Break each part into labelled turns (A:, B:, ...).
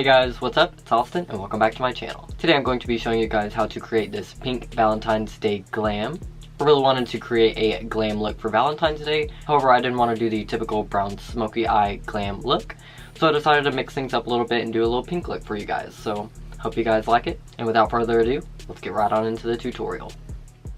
A: Hey guys, what's up? It's Austin and welcome back to my channel. Today I'm going to be showing you guys how to create this pink Valentine's Day glam. I really wanted to create a glam look for Valentine's Day, however I didn't want to do the typical brown smoky eye glam look, so I decided to mix things up a little bit and do a little pink look for you guys. So hope you guys like it, and without further ado, let's get right on into the tutorial.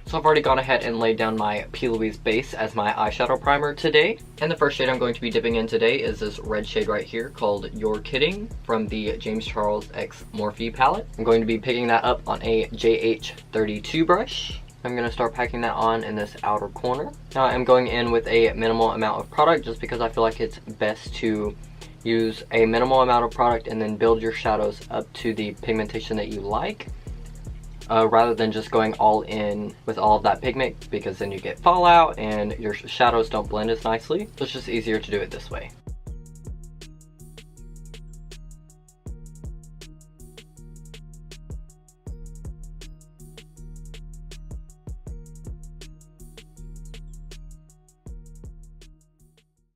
A: So I've already gone ahead and laid down my P. Louise base as my eyeshadow primer today. And the first shade I'm going to be dipping in today is this red shade right here called You're Kidding from the James Charles X Morphe palette. I'm going to be picking that up on a JH32 brush. I'm going to start packing that on in this outer corner. Now I'm going in with a minimal amount of product just because I feel like it's best to use a minimal amount of product and then build your shadows up to the pigmentation that you like. Rather than just going all in with all of that pigment, because then you get fallout and your shadows don't blend as nicely. So it's just easier to do it this way.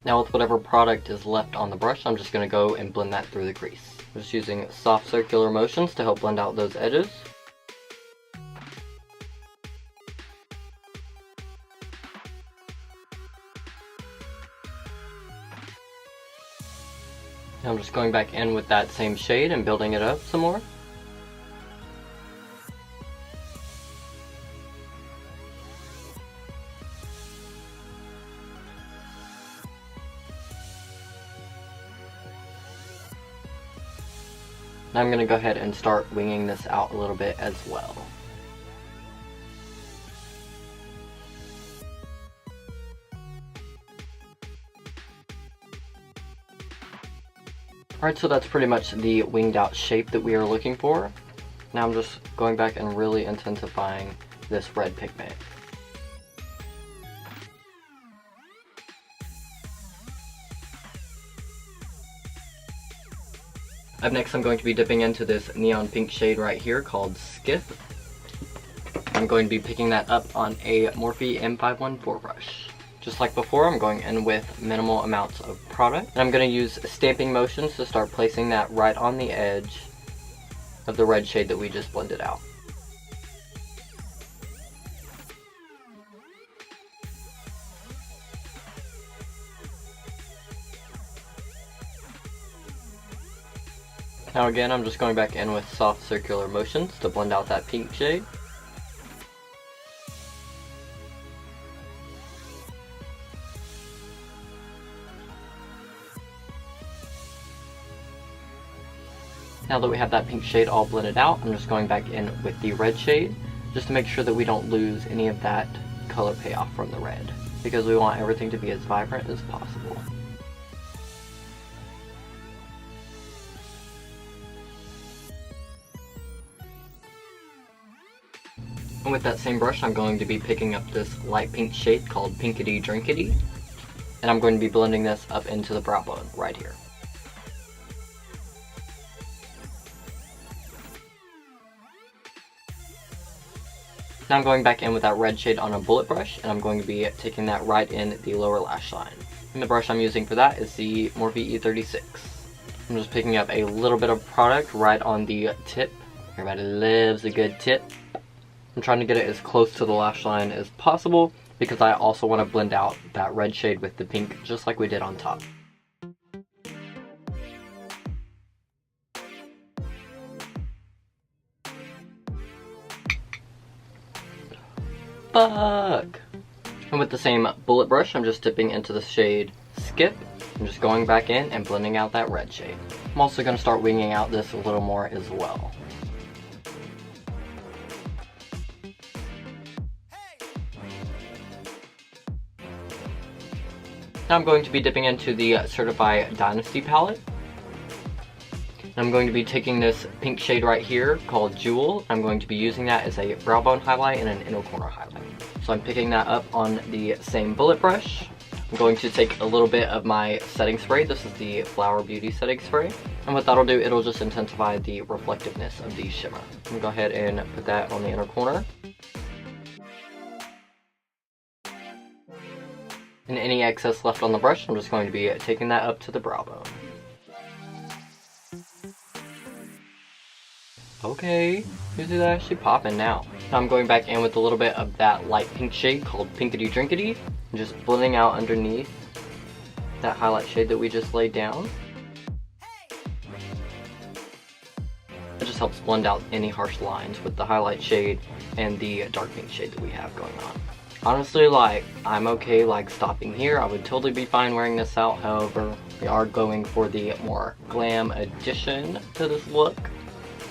A: Now with whatever product is left on the brush, I'm just going to go and blend that through the crease. I'm just using soft circular motions to help blend out those edges. I'm just going back in with that same shade and building it up some more. Now I'm going to go ahead and start winging this out a little bit as well. Alright, so that's pretty much the winged out shape that we are looking for. Now I'm just going back and really intensifying this red pigment. Up next I'm going to be dipping into this neon pink shade right here called Skip. I'm going to be picking that up on a Morphe M514 brush. Just like before, I'm going in with minimal amounts of product. And I'm going to use stamping motions to start placing that right on the edge of the red shade that we just blended out. Now again, I'm just going back in with soft circular motions to blend out that pink shade. Now that we have that pink shade all blended out, I'm just going back in with the red shade just to make sure that we don't lose any of that color payoff from the red, because we want everything to be as vibrant as possible. And with that same brush, I'm going to be picking up this light pink shade called Pinkity Drinkity, and I'm going to be blending this up into the brow bone right here. Now I'm going back in with that red shade on a bullet brush, and I'm going to be taking that right in the lower lash line. And the brush I'm using for that is the Morphe E36. I'm just picking up a little bit of product right on the tip. Everybody loves a good tip. I'm trying to get it as close to the lash line as possible, because I also want to blend out that red shade with the pink, just like we did on top. Fuck! And with the same bullet brush, I'm just dipping into the shade Skip. I'm just going back in and blending out that red shade. I'm also going to start winging out this a little more as well. Now I'm going to be dipping into the Certified Dynasty palette. I'm going to be taking this pink shade right here called Jewel. I'm going to be using that as a brow bone highlight and an inner corner highlight. So I'm picking that up on the same bullet brush. I'm going to take a little bit of my setting spray. This is the Flower Beauty setting spray. And what that'll do, it'll just intensify the reflectiveness of the shimmer. I'm going to go ahead and put that on the inner corner. And any excess left on the brush, I'm just going to be taking that up to the brow bone. Okay, you see that actually popping now. Now I'm going back in with a little bit of that light pink shade called Pinkity Drinkity, and just blending out underneath that highlight shade that we just laid down. It just helps blend out any harsh lines with the highlight shade and the dark pink shade that we have going on. Honestly, like, I'm okay like stopping here. I would totally be fine wearing this out. However, we are going for the more glam addition to this look.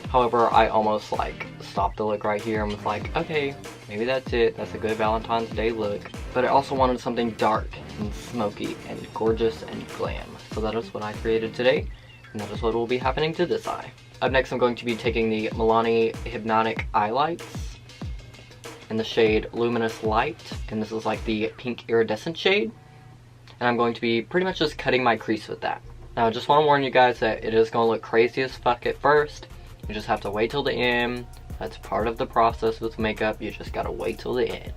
A: However, I almost like stopped the look right here and was like, okay, maybe that's it. That's a good Valentine's Day look. But I also wanted something dark and smoky and gorgeous and glam. So that is what I created today, and that is what will be happening to this eye. Up next, I'm going to be taking the Milani Hypnotic Eye Lights in the shade Luminous Light, and this is like the pink iridescent shade. And I'm going to be pretty much just cutting my crease with that. Now, I just want to warn you guys that it is going to look crazy as fuck at first. You just have to wait till the end. That's part of the process with makeup. You just gotta wait till the end.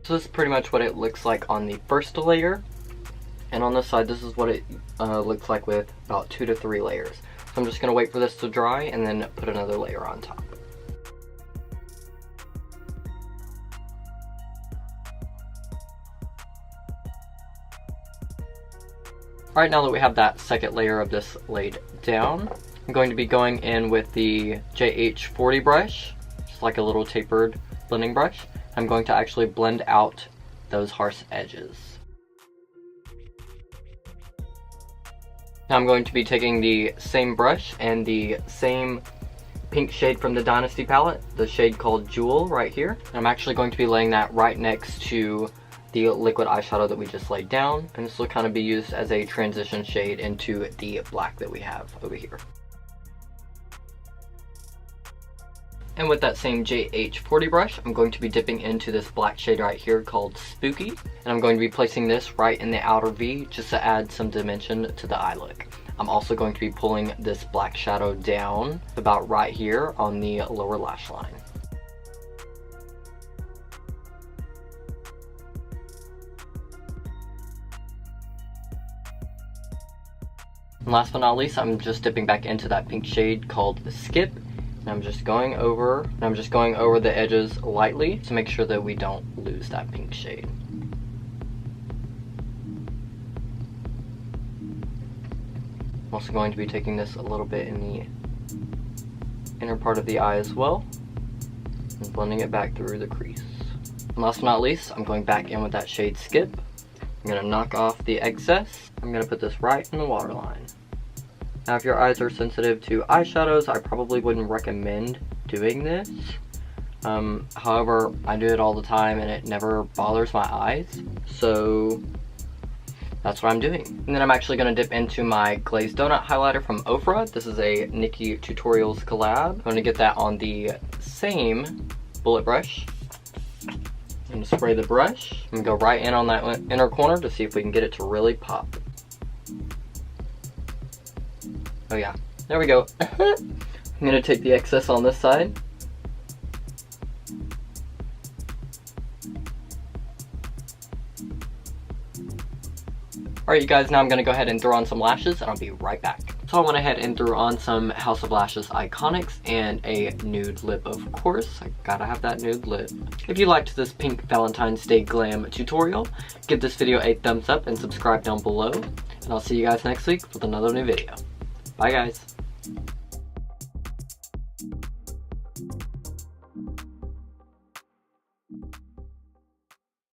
A: So this is pretty much what it looks like on the first layer. And on this side, this is what it looks like with about 2 to 3 layers. So I'm just gonna wait for this to dry and then put another layer on top. Alright, now that we have that second layer of this laid down, I'm going to be going in with the JH40 brush, just like a little tapered blending brush. I'm going to actually blend out those harsh edges. Now I'm going to be taking the same brush and the same pink shade from the Dynasty palette, the shade called Jewel right here. And I'm actually going to be laying that right next to the liquid eyeshadow that we just laid down, and this will kind of be used as a transition shade into the black that we have over here. And with that same JH40 brush, I'm going to be dipping into this black shade right here called Spooky, and I'm going to be placing this right in the outer V just to add some dimension to the eye look. I'm also going to be pulling this black shadow down about right here on the lower lash line. And last but not least, I'm just dipping back into that pink shade called Skip. And I'm just going over the edges lightly to make sure that we don't lose that pink shade. I'm also going to be taking this a little bit in the inner part of the eye as well, and blending it back through the crease. And last but not least, I'm going back in with that shade Skip. I'm going to knock off the excess. I'm going to put this right in the waterline. Now, if your eyes are sensitive to eyeshadows, I probably wouldn't recommend doing this. However, I do it all the time and it never bothers my eyes. So that's what I'm doing. And then I'm actually going to dip into my Glazed Donut highlighter from Ofra. This is a Nikki Tutorials collab. I'm going to get that on the same bullet brush. I'm going to spray the brush and go right in on that inner corner to see if we can get it to really pop. Oh yeah, there we go. I'm gonna take the excess on this side. Alright you guys, now I'm gonna go ahead and throw on some lashes and I'll be right back. So I went ahead and threw on some House of Lashes Iconics and a nude lip, of course. I gotta have that nude lip. If you liked this pink Valentine's Day glam tutorial, give this video a thumbs up and subscribe down below. And I'll see you guys next week with another new video. Bye guys.